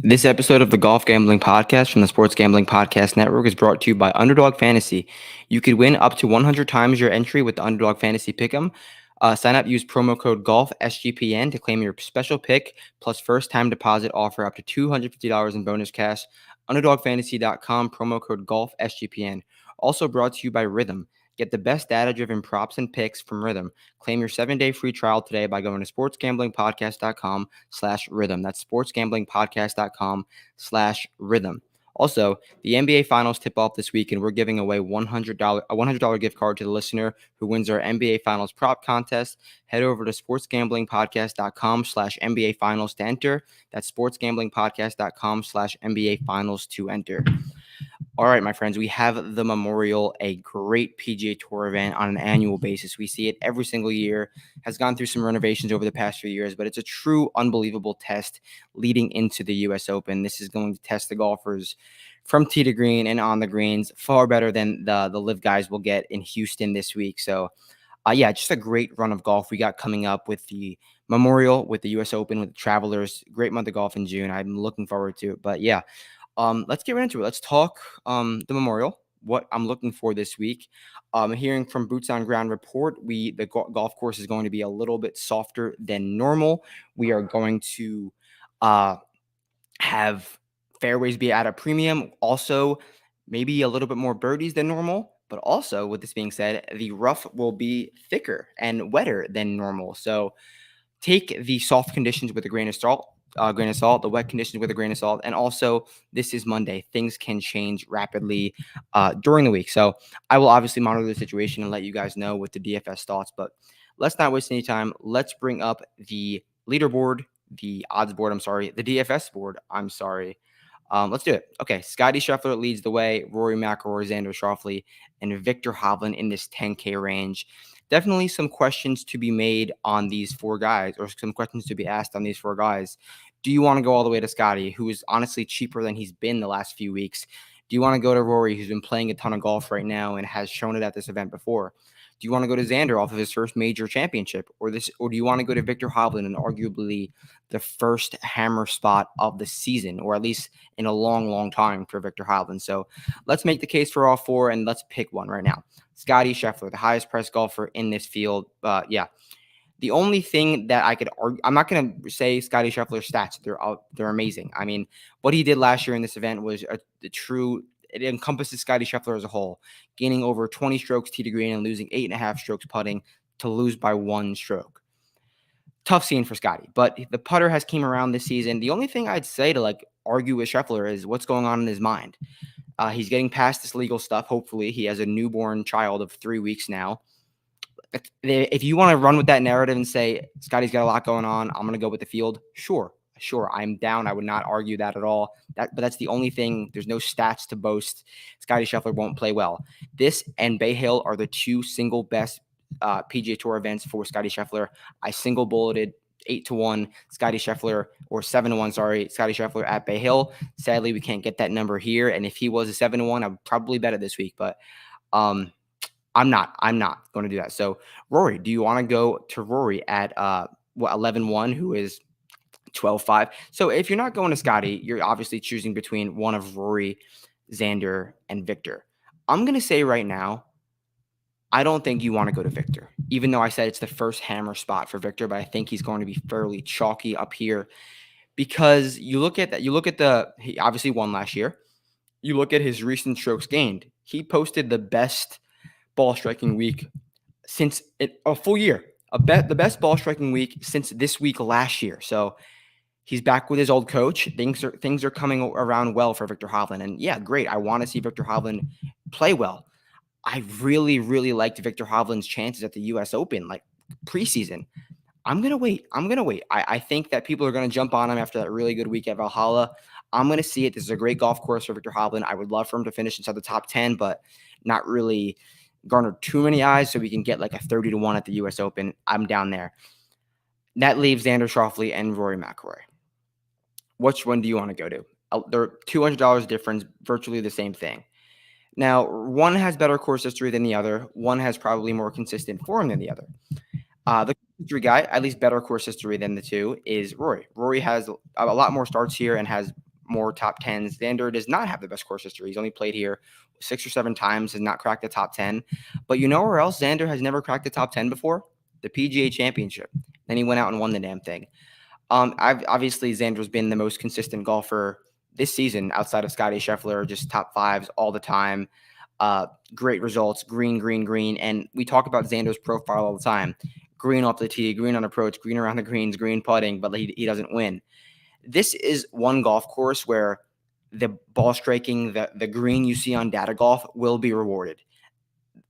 This episode of the Golf Gambling Podcast from the Sports Gambling Podcast Network is brought to you by Underdog Fantasy. You could win up to 100 times your entry with the Underdog Fantasy Pick'em. Sign up, use promo code GOLF SGPN to claim your special pick plus first-time deposit offer up to $250 in bonus cash. UnderdogFantasy.com, promo code GOLF SGPN. Also brought to you by Rhythm. Get the best data-driven props and picks from Rhythm. Claim your 7-day free trial today by going to sportsgamblingpodcast.com/rhythm. That's sportsgamblingpodcast.com/rhythm. Also, the NBA Finals tip off this week, and we're giving away a $100 gift card to the listener who wins our NBA Finals prop contest. Head over to sportsgamblingpodcast.com/NBA Finals to enter. That's sportsgamblingpodcast.com/NBA Finals to enter. All right, my friends, we have the Memorial, a great PGA Tour event on an annual basis. We see it every single year, has gone through some renovations over the past few years, but it's a true unbelievable test leading into the U.S. Open. This is going to test the golfers from tee to green and on the greens far better than the live guys will get in Houston this week. So, just a great run of golf we got coming up with the Memorial, with the U.S. Open, with the Travelers. Great month of golf in June. I'm looking forward to it. But yeah, let's get right into it. Let's talk the Memorial, what I'm looking for this week. Hearing from Boots on Ground report, the golf course is going to be a little bit softer than normal. We are going to have fairways be at a premium. Also, maybe a little bit more birdies than normal. But also, with this being said, the rough will be thicker and wetter than normal. So take the soft conditions with a grain of salt. The wet conditions with a grain of salt. And also, this is Monday. Things can change rapidly during the week. So I will obviously monitor the situation and let you guys know with the DFS thoughts. But let's not waste any time. Let's bring up the leaderboard, the odds board, the DFS board, let's do it. Okay, Scotty Scheffler leads the way, Rory McIlroy, Xander Schauffele, and Victor Hovland in this 10K range. Definitely some questions to be made on these four guys, or some questions to be asked on these four guys. Do you want to go all the way to Scotty, who is honestly cheaper than he's been the last few weeks? Do you want to go to Rory, who's been playing a ton of golf right now and has shown it at this event before? Do you want to go to Xander off of his first major championship, or do you want to go to Victor Hovland and arguably the first hammer spot of the season, or at least in a long, long time for Victor Hovland? So let's make the case for all four, and let's pick one right now. Scotty Scheffler, the highest priced golfer in this field. The only thing that I could argue, I'm not going to say Scotty Scheffler's stats. They're amazing. I mean, what he did last year in this event was it encompasses Scotty Scheffler as a whole, gaining over 20 strokes tee to green and losing 8.5 strokes putting to lose by 1 stroke. Tough scene for Scotty, but the putter has came around this season. The only thing I'd say to argue with Scheffler is what's going on in his mind. He's getting past this legal stuff. Hopefully, he has a newborn child of 3 weeks now. If you want to run with that narrative and say Scotty's got a lot going on, I'm going to go with the field. Sure, I'm down. I would not argue that at all. But that's the only thing. There's no stats to boast. Scotty Scheffler won't play well. This and Bay Hill are the two single best PGA Tour events for Scotty Scheffler. I single bulleted 8-1 Scotty Scheffler, or 7-1, Scotty Scheffler at Bay Hill. Sadly, we can't get that number here. And if he was a 7-1, I would probably bet it this week. But I'm not going to do that. So Rory, do you want to go to Rory at 11-1, who is 12-5? So if you're not going to Scotty, you're obviously choosing between one of Rory, Xander, and Victor. I'm going to say right now, I don't think you want to go to Victor, even though I said it's the first hammer spot for Victor, but I think he's going to be fairly chalky up here because you look at that. He obviously won last year. You look at his recent strokes gained. He posted the best ball striking week since a full year, the best ball striking week since this week last year. So he's back with his old coach. Things are coming around well for Victor Hovland. And yeah, great. I want to see Victor Hovland play well. I really, really liked Victor Hovland's chances at the U.S. Open, preseason. I'm going to wait. I think that people are going to jump on him after that really good week at Valhalla. I'm going to see it. This is a great golf course for Victor Hovland. I would love for him to finish inside the top 10, but not really garner too many eyes so we can get a 30-1 at the U.S. Open. I'm down there. That leaves Xander Schauffele and Rory McIlroy. Which one do you want to go to? They're $200 difference, virtually the same thing. Now, one has better course history than the other. One has probably more consistent form than the other. The history guy, at least better course history than the two, is Rory. Rory has a lot more starts here and has more top 10s. Xander does not have the best course history. He's only played here 6 or 7 times, has not cracked the top 10. But you know where else Xander has never cracked the top 10 before? The PGA Championship. Then he went out and won the damn thing. Obviously, Xander's been the most consistent golfer this season outside of Scotty Scheffler, just top 5s all the time. Great results, green. And we talk about Xander's profile all the time. Green off the tee, green on approach, green around the greens, green putting, but he doesn't win. This is one golf course where the ball striking, the green you see on data golf will be rewarded.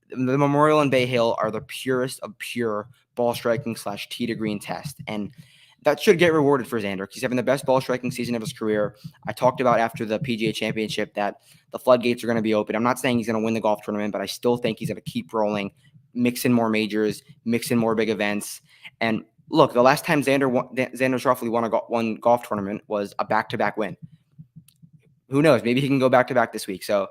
The Memorial and Bay Hill are the purest of pure ball striking / tee to green test. And that should get rewarded for Xander. He's having the best ball striking season of his career. I talked about after the PGA Championship that the floodgates are going to be open. I'm not saying he's going to win the golf tournament, but I still think he's going to keep rolling, mix in more majors, mix in more big events. And look, the last time Xander Schauffele won one golf tournament was a back-to-back win. Who knows? Maybe he can go back-to-back this week. So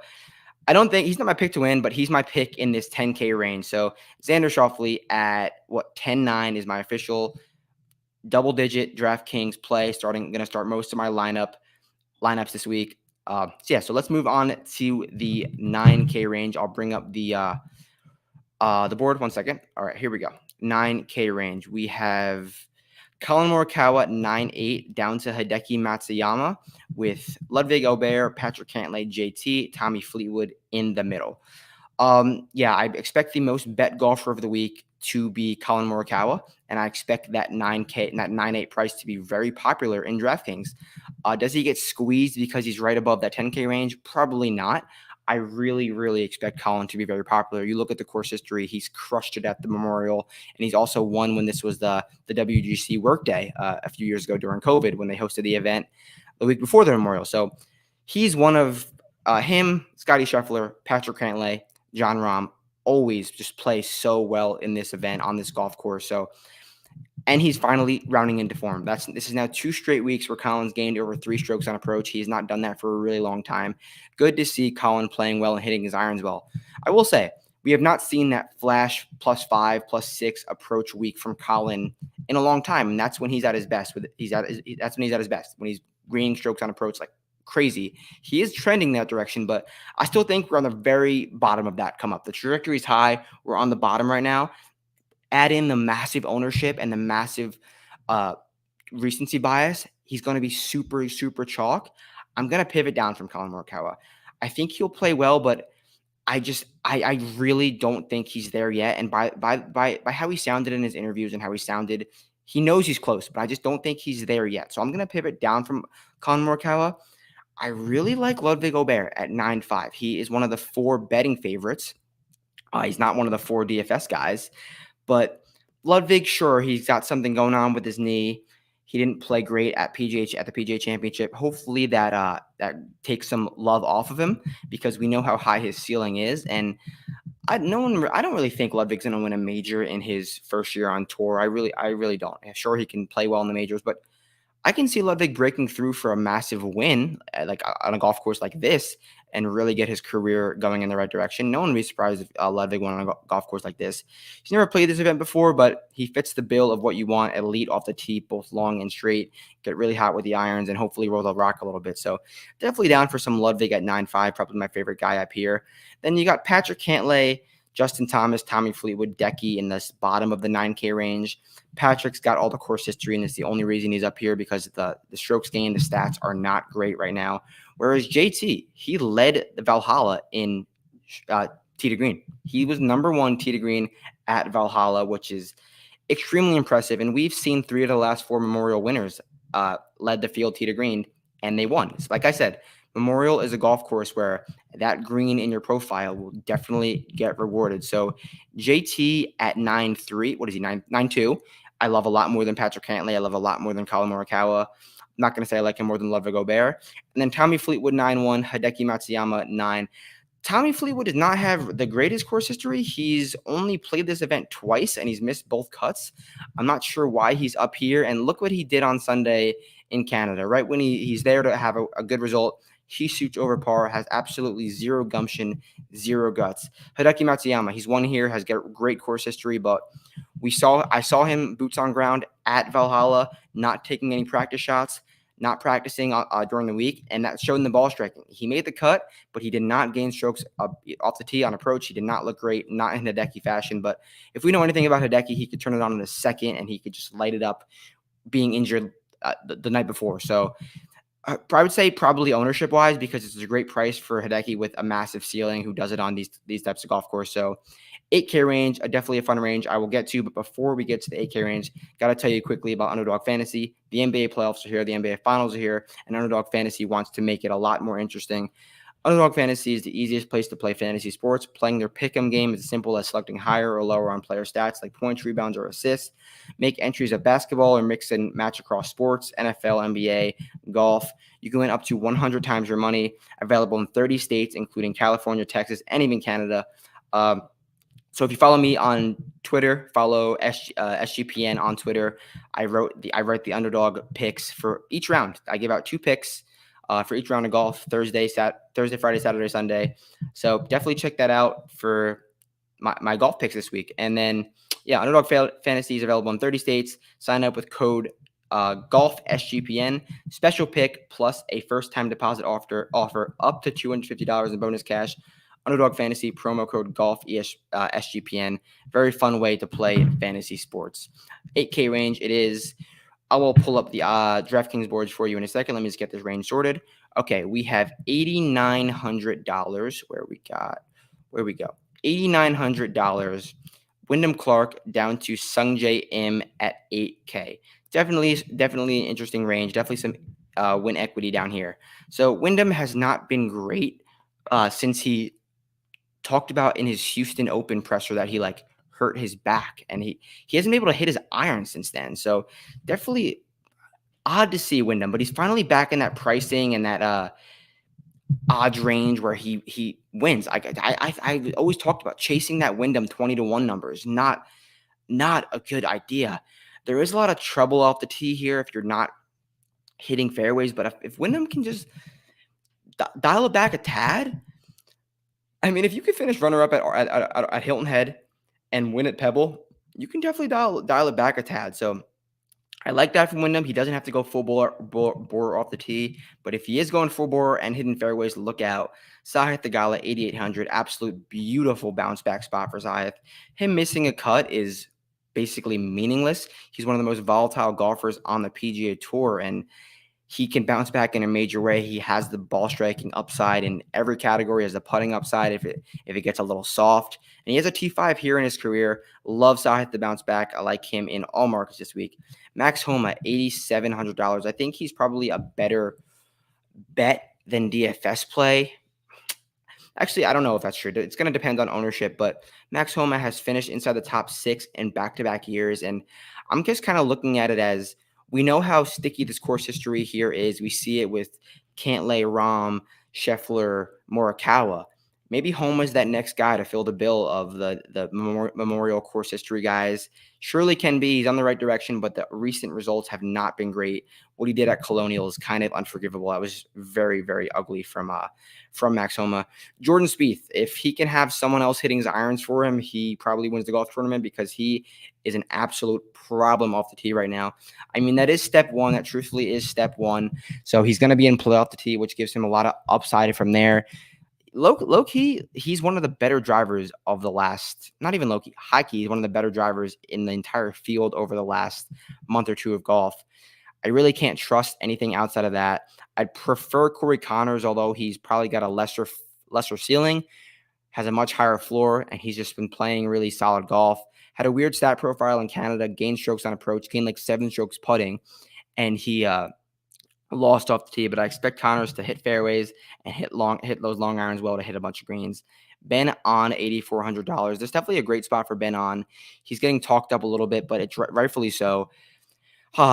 I don't think he's not my pick to win, but he's my pick in this 10K range. So Xander Schauffele at 10-9 is my official double-digit DraftKings play. Going to start most of my lineups this week. So let's move on to the 9K range. I'll bring up the board 1 second. All right, here we go. 9K range. We have Colin Morikawa 9-8 down to Hideki Matsuyama with Ludwig Aubert, Patrick Cantlay, JT, Tommy Fleetwood in the middle. I expect the most bet golfer of the week to be Colin Morikawa, and I expect that 9K and that 9-8 price to be very popular in DraftKings. Does he get squeezed because he's right above that 10K range? Probably not. I really, really expect Colin to be very popular. You look at the course history, he's crushed it at the Memorial, and he's also won when this was the WGC Workday a few years ago during COVID when they hosted the event the week before the Memorial. So he's one of him, Scotty Scheffler, Patrick Cantlay, Jon Rahm, always just play so well in this event on this golf course. So, and he's finally rounding into form. This is now 2 straight weeks where Colin's gained over 3 strokes on approach. He's not done that for a really long time. Good to see Colin playing well and hitting his irons well. I will say, we have not seen that flash +5, +6 approach week from Colin in a long time, and that's when he's at his best. That's when he's at his best, when he's gaining strokes on approach like crazy. He is trending that direction, but I still think we're on the very bottom of that come up. The trajectory is high. We're on the bottom right now. Add in the massive ownership and the massive recency bias. He's going to be super, super chalk. I'm going to pivot down from Colin Morikawa. I think he'll play well, but I really don't think he's there yet. And by how he sounded in his interviews and how he sounded, he knows he's close, but I just don't think he's there yet. So I'm going to pivot down from Colin Morikawa. I really like Ludwig Aubert at 9-5. He is one of the 4 betting favorites. He's not one of the 4 DFS guys. But Ludwig, sure, he's got something going on with his knee. He didn't play great at the PGA Championship. Hopefully that takes some love off of him because we know how high his ceiling is. And I don't really think Ludwig's going to win a major in his first year on tour. I really don't. Sure, he can play well in the majors, but I can see Ludwig breaking through for a massive win, like on a golf course like this, and really get his career going in the right direction. No one would be surprised if Ludwig won on a golf course like this. He's never played this event before, but he fits the bill of what you want: elite off the tee, both long and straight, get really hot with the irons, and hopefully roll the rock a little bit. So definitely down for some Ludwig at 9-5, probably my favorite guy up here. Then you got Patrick Cantlay, Justin Thomas, Tommy Fleetwood, Decky in this bottom of the 9K range. Patrick's got all the course history, and it's the only reason he's up here because the strokes gained, the stats are not great right now. Whereas JT, he led the Valhalla in tee to green. He was number 1 tee to green at Valhalla, which is extremely impressive. And we've seen 3 of the last 4 Memorial winners led the field tee to green, and they won. So like I said, Memorial is a golf course where that green in your profile will definitely get rewarded. So JT at 9-3, what is he, 9-2? I love a lot more than Patrick Cantlay. I love a lot more than Colin Morikawa. I'm not going to say I like him more than Ludwig Aubert. And then Tommy Fleetwood 9-1, Hideki Matsuyama 9. Tommy Fleetwood does not have the greatest course history. He's only played this event twice, and he's missed both cuts. I'm not sure why he's up here. And look what he did on Sunday in Canada, right? When he's there to have a good result, he shoots over par, has absolutely zero gumption, zero guts. Hideki Matsuyama, he's won here, has got great course history, but I saw him boots on ground at Valhalla, not taking any practice shots, not practicing during the week, and that showed in the ball striking. He made the cut, but he did not gain strokes off the tee on approach. He did not look great, not in Hideki fashion. But if we know anything about Hideki, he could turn it on in a second, and he could just light it up, being injured the night before. So I would say probably ownership-wise, because it's a great price for Hideki with a massive ceiling who does it on these types of golf course. So 8K range, definitely a fun range I will get to. But before we get to the 8K range, got to tell you quickly about Underdog Fantasy. The NBA playoffs are here. The NBA finals are here. And Underdog Fantasy wants to make it a lot more interesting. Underdog Fantasy is the easiest place to play fantasy sports. Playing their pick'em game is as simple as selecting higher or lower on player stats like points, rebounds, or assists. Make entries of basketball or mix and match across sports, NFL, NBA, golf. You can win up to 100 times your money. Available in 30 states, including California, Texas, and even Canada. So if you follow me on Twitter, follow SGPN on Twitter. I write the underdog picks for each round. I give out 2 picks for each round of golf: Thursday, Friday, Saturday, Sunday. So definitely check that out for my golf picks this week. And then, yeah, Underdog Fantasy is available in 30 states. Sign up with code golf SGPN. Special pick plus a first-time deposit offer up to $250 in bonus cash. Underdog Fantasy, promo code golf SGPN. Very fun way to play fantasy sports. 8K range it is. I will pull up the DraftKings boards for you in a second. Let me just get this range sorted. Okay, we have $8,900. Where we go? $8,900. Wyndham Clark down to Sungjae Im at 8K. Definitely an interesting range. Definitely some win equity down here. So Wyndham has not been great since he talked about in his Houston Open presser that he hurt his back, and he hasn't been able to hit his iron since then. So definitely odd to see Wyndham, but he's finally back in that pricing and that odds range where he wins. I always talked about chasing that Wyndham 20-1 numbers. Not a good idea. There is a lot of trouble off the tee here if you're not hitting fairways, but if Wyndham can just dial it back a tad. I mean, if you could finish runner-up at Hilton Head and win at Pebble, you can definitely dial it back a tad. So I like that from Wyndham. He doesn't have to go full bore off the tee, but if he is going full bore and hitting fairways, look out. Sahith Theegala, 8,800, absolute beautiful bounce back spot for Sahith. Him missing a cut is basically meaningless. He's one of the most volatile golfers on the PGA Tour, and he can bounce back in a major way. He has the ball striking upside in every category. He has the putting upside if it gets a little soft. And he has a T5 here in his career. Love Sahith to bounce back. I like him in all markets this week. Max Homa, $8,700. I think he's probably a better bet than DFS play. Actually, I don't know if that's true. It's going to depend on ownership, but Max Homa has finished inside the top 6 in back-to-back years. And I'm just kind of looking at it as, we know how sticky this course history here is. We see it with Cantlay, Rahm, Scheffler, Morikawa. Maybe Homa's that next guy to fill the bill of the Memorial course history guys. Surely can be. He's on the right direction, but the recent results have not been great. What he did at Colonial is kind of unforgivable. That was very, very ugly from Max Homa. Jordan Spieth, if he can have someone else hitting his irons for him, he probably wins the golf tournament, because he is an absolute problem off the tee right now. I mean, that is step one. That truthfully is step one. So he's going to be in play off the tee, which gives him a lot of upside from there. Low key, he's one of the better drivers of the last, not even low key, high key, he's one of the better drivers in the entire field over the last month or two of golf. I really can't trust anything outside of that. I'd prefer Corey Connors, although he's probably got a lesser ceiling, has a much higher floor, and he's just been playing really solid golf. Had a weird stat profile in Canada, gained strokes on approach, gained like 7 strokes putting, and he lost off the tee. But I expect Connors to hit fairways and hit those long irons well to hit a bunch of greens. Ben On, $8,400. There's definitely a great spot for Ben On. He's getting talked up a little bit, but it's rightfully so.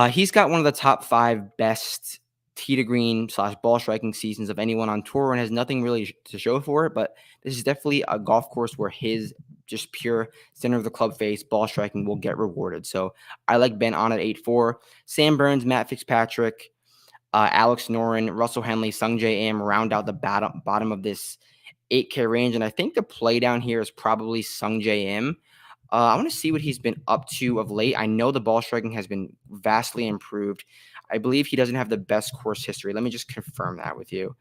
He's got one of the top 5 best tee to green / ball striking seasons of anyone on tour, and has nothing really to show for it. But this is definitely a golf course where his just pure center of the club face ball striking will get rewarded. So I like Ben On at 8-4. Sam Burns, Matt Fitzpatrick, Alex Noren, Russell Henley, Sungjae Im round out the bottom of this 8K range. And I think the play down here is probably Sungjae Im. I want to see what he's been up to of late. I know the ball striking has been vastly improved. I believe he doesn't have the best course history. Let me just confirm that with you.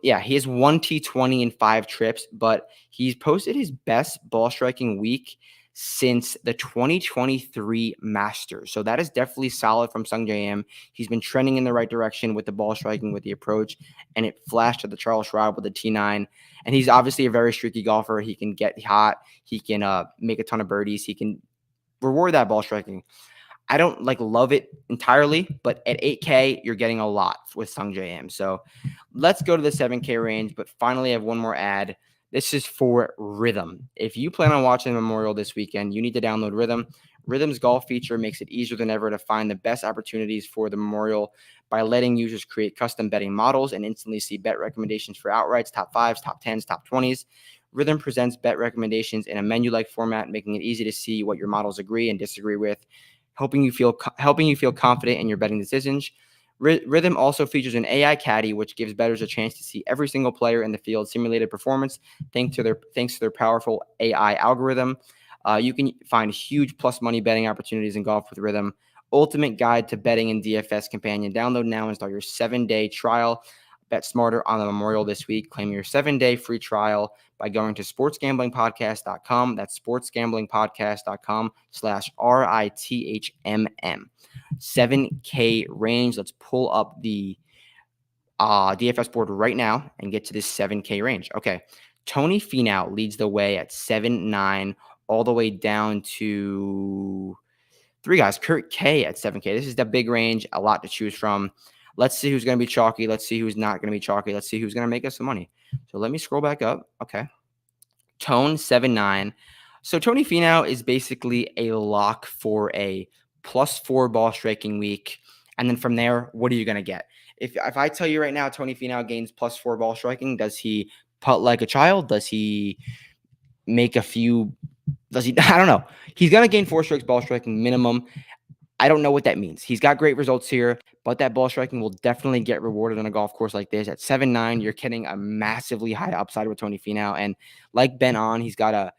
Yeah, he has 1 T20 in 5 trips, but he's posted his best ball striking week since the 2023 Masters. So that is definitely solid from Sung J M. He's been trending in the right direction with the ball striking, with the approach, and it flashed at the Charles Schwab with the T9. And he's obviously a very streaky golfer. He can get hot. He can make a ton of birdies. He can reward that ball striking. I don't love it entirely, but at 8K, you're getting a lot with Sung J M. So let's go to the 7K range. But finally, I have one more ad. This is for Rhythm. If you plan on watching the Memorial this weekend, you need to download Rhythm. Rhythm's golf feature makes it easier than ever to find the best opportunities for the Memorial by letting users create custom betting models and instantly see bet recommendations for outrights, top 5s, top 10s, top 20s. Rhythm presents bet recommendations in a menu-like format, making it easy to see what your models agree and disagree with, helping you feel confident in your betting decisions. Rhythm also features an AI caddy, which gives bettors a chance to see every single player in the field simulated performance thanks to their powerful AI algorithm. You can find huge plus money betting opportunities in golf with Rhythm. Ultimate guide to betting and DFS companion. Download now and start your 7-day trial. Bet smarter on the Memorial this week. Claim your 7-day free trial by going to sportsgamblingpodcast.com. That's sportsgamblingpodcast.com/RITHMM. 7K range. Let's pull up the DFS board right now and get to this 7K range. Okay. Tony Finau leads the way at 7-9, all the way down to 3 guys. Kurt K at 7K. This is the big range, a lot to choose from. Let's see who's going to be chalky. Let's see who's not going to be chalky. Let's see who's going to make us some money. So let me scroll back up. Okay. Tone 7-9. So Tony Finau is basically a lock for a +4 ball striking week. And then from there, what are you going to get? If I tell you right now, Tony Finau gains +4 ball striking, does he putt like a child? Does he make a few? Does he? I don't know. He's going to gain 4 strokes ball striking minimum. I don't know what that means. He's got great results here, but that ball striking will definitely get rewarded on a golf course like this. At 7-9, you're getting a massively high upside with Tony Finau. And like Ben On, he's got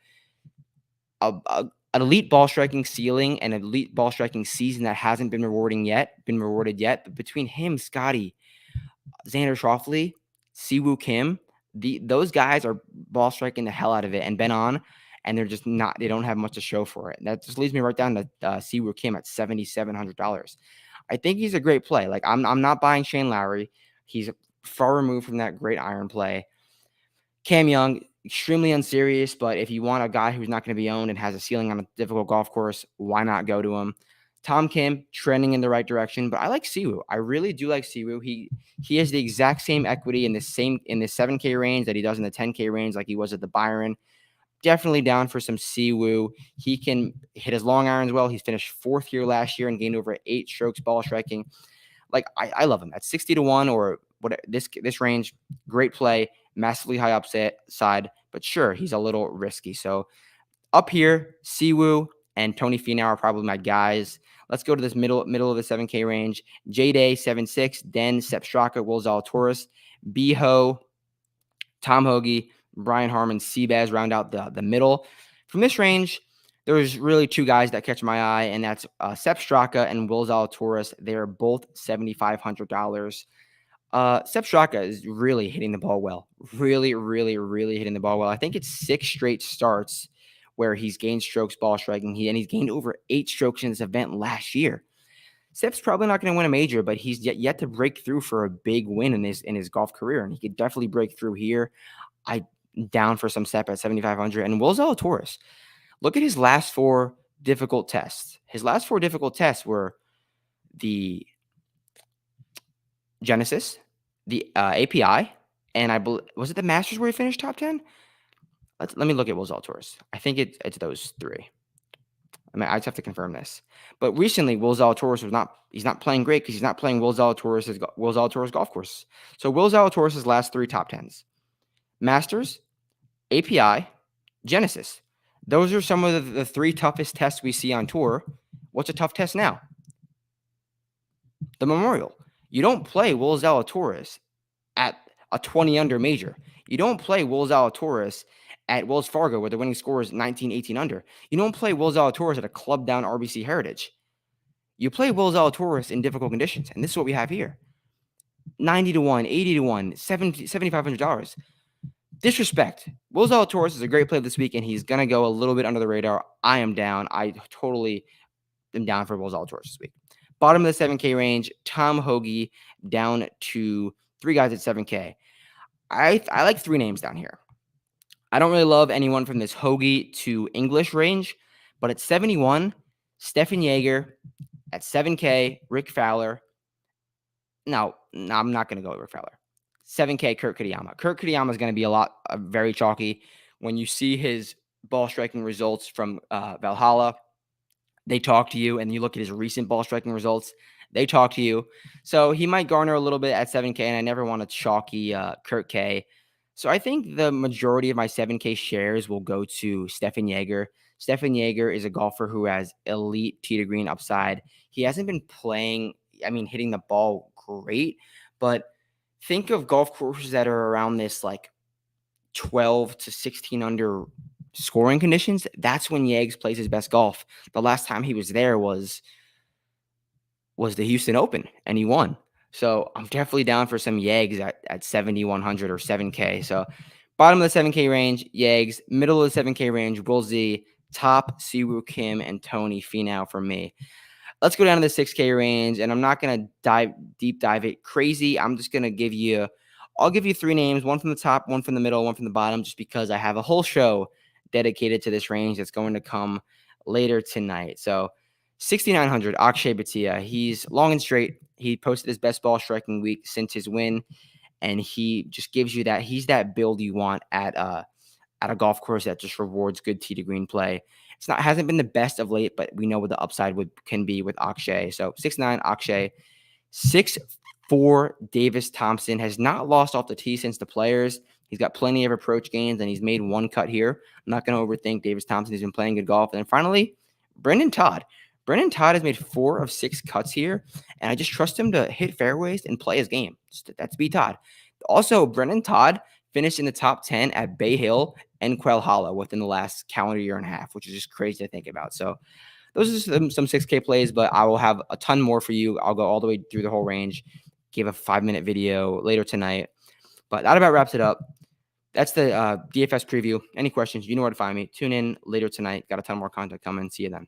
an elite ball striking ceiling and an elite ball striking season that hasn't been rewarded yet. But between him, Scotty, Xander Schauffele, Siwoo Kim, those guys are ball striking the hell out of it. And Ben On, and they're just not, they don't have much to show for it. And that just leads me right down to Siwoo Kim at $7,700. I think he's a great play. Like I'm not buying Shane Lowry. He's far removed from that great iron play. Cam Young, extremely unserious, but if you want a guy who's not going to be owned and has a ceiling on a difficult golf course, why not go to him? Tom Kim trending in the right direction, but I like Siwoo. I really do like Siwoo. He has the exact same equity in the 7K range that he does in the 10K range, like he was at the Byron. Definitely down for some Siwoo. He can hit his long irons well. He's finished 4th here last year and gained over 8 strokes ball striking. Like I love him at 60-1 or what this range. Great play, massively high upside, but sure, he's a little risky. So up here, Siwoo and Tony Finau are probably my guys. Let's go to this middle of the 7K range. J-Day 7-6, Den, Sepp Straka, Will Zalatoris, Biho, Tom Hoagie, Brian Harman, Seabass round out the middle. From this range, there's really 2 guys that catch my eye, and that's Sepp Straka and Will Zalatoris. They're both $7,500. Sepp Straka is really hitting the ball well. Really, really, really hitting the ball well. I think it's 6 straight starts where he's gained strokes ball striking. He's gained over 8 strokes in this event last year. Sepp's probably not going to win a major, but he's yet to break through for a big win in his golf career, and he could definitely break through here. I down for some Sepp at 7,500. And Will Zalatoris, look at his last 4 difficult tests. His last 4 difficult tests were the Genesis, the API, and I believe, was it the Masters where he finished top 10? Let me look at Will Zalatoris. I think it's those 3. I mean, I just have to confirm this. But recently, Will Zalatoris he's not playing great because he's not playing Will Zalatoris golf course. So Will Zalatoris' last 3 top 10s. Masters, API, Genesis. Those are some of the 3 toughest tests we see on tour. What's a tough test now? The Memorial. You don't play Will Zalatoris at a 20 under major. You don't play Will Zalatoris at Wells Fargo where the winning score is 19, 18 under. You don't play Will Zalatoris at a club down RBC Heritage. You play Will Zalatoris in difficult conditions, and this is what we have here. 90 to 1, 80 to 1, $7,500. Disrespect. Will Zalatoris is a great play this week, and he's going to go a little bit under the radar. I am down. I totally am down for Will Zalatoris this week. Bottom of the 7K range, Tom Hoagie down to 3 guys at 7K. I like 3 names down here. I don't really love anyone from this Hoagie to English range, but at 71, Stefan Jaeger. At 7K, Rick Fowler. No, I'm not going to go with Rick Fowler. 7K, Kurt Kitayama. Kurt Kitayama is going to be very chalky. When you see his ball striking results from Valhalla, they talk to you, and you look at his recent ball striking results, they talk to you. So he might garner a little bit at 7K, and I never want a chalky Kurt K. So I think the majority of my 7K shares will go to Stefan Jaeger. Stefan Jaeger is a golfer who has elite tee to green upside. He hasn't been hitting the ball great, but think of golf courses that are around this like 12 to 16 under scoring conditions. That's when Yags plays his best golf. The last time he was there was the Houston Open, and he won. So I'm definitely down for some Yags at 7,100 or 7K. So bottom of the 7K range, Yags. Middle of the 7K range, Will Z. Top, Siwoo Kim and Tony Finau for me. Let's go down to the 6K range, and I'm not going to deep dive it crazy. I'm just going to I'll give you 3 names, one from the top, one from the middle, one from the bottom, just because I have a whole show dedicated to this range that's going to come later tonight. So 6,900, Akshay Bhatia. He's long and straight. He posted his best ball striking week since his win, and he just gives you that. He's that build you want at a golf course that just rewards good tee to green play. Hasn't been the best of late, but we know what the upside can be with Akshay. So 6'9", Akshay. 6'4", Davis Thompson has not lost off the tee since the Players. He's got plenty of approach gains, and he's made 1 cut here. I'm not going to overthink Davis Thompson. He's been playing good golf. And then finally, Brendan Todd. Brendan Todd has made 4 of 6 cuts here, and I just trust him to hit fairways and play his game. That's B. Todd. Also, Brendan Todd finished in the top 10 at Bay Hill and Quail Hollow within the last calendar year and a half, which is just crazy to think about. So those are some 6K plays, but I will have a ton more for you. I'll go all the way through the whole range, give a 5-minute video later tonight. But that about wraps it up. That's the DFS preview. Any questions, you know where to find me. Tune in later tonight. Got a ton more content coming. See you then.